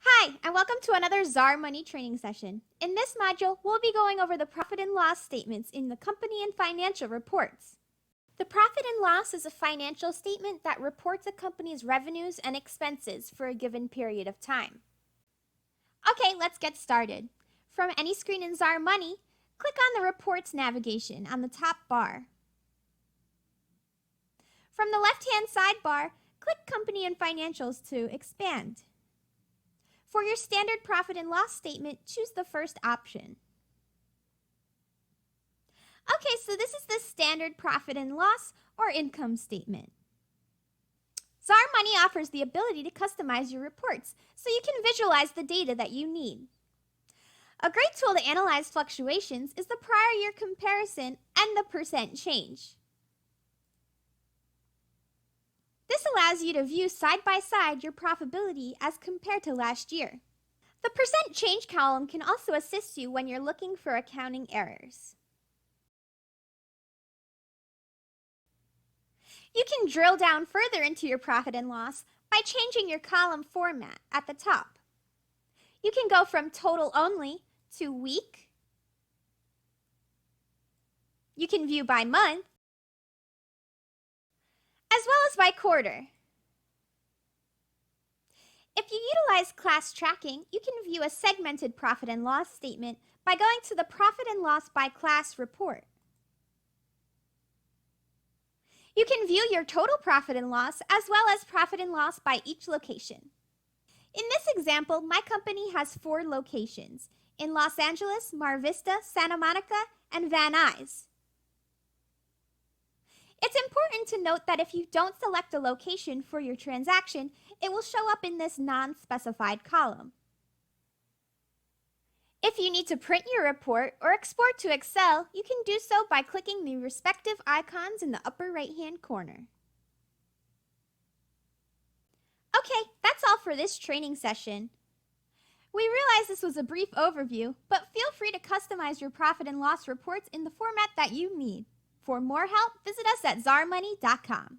Hi, and welcome to another ZarMoney training session. In this module, we'll be going over the profit and loss statements in the company and financial reports. The profit and loss is a financial statement that reports a company's revenues and expenses for a given period of time. Okay, let's get started. From any screen in ZarMoney, click on the Reports navigation on the top bar. From the left-hand sidebar, click Company and Financials to expand. For your standard profit and loss statement, choose the first option. Okay, so this is the standard profit and loss or income statement. ZarMoney offers the ability to customize your reports so you can visualize the data that you need. A great tool to analyze fluctuations is the prior year comparison and the percent change. This allows you to view side by side your profitability as compared to last year. The percent change column can also assist you when you're looking for accounting errors. You can drill down further into your profit and loss by changing your column format at the top. You can go from total only to week. You can view by month, as well as by quarter. If you utilize class tracking, you can view a segmented profit and loss statement by going to the Profit and Loss by Class report. You can view your total profit and loss as well as profit and loss by each location. In this example, my company has 4 locations in Los Angeles, Mar Vista, Santa Monica, and Van Nuys. It's important to note that if you don't select a location for your transaction, it will show up in this non-specified column. If you need to print your report or export to Excel, you can do so by clicking the respective icons in the upper right-hand corner. Okay, that's all for this training session. We realize this was a brief overview, but feel free to customize your profit and loss reports in the format that you need. For more help, visit us at ZarMoney.com.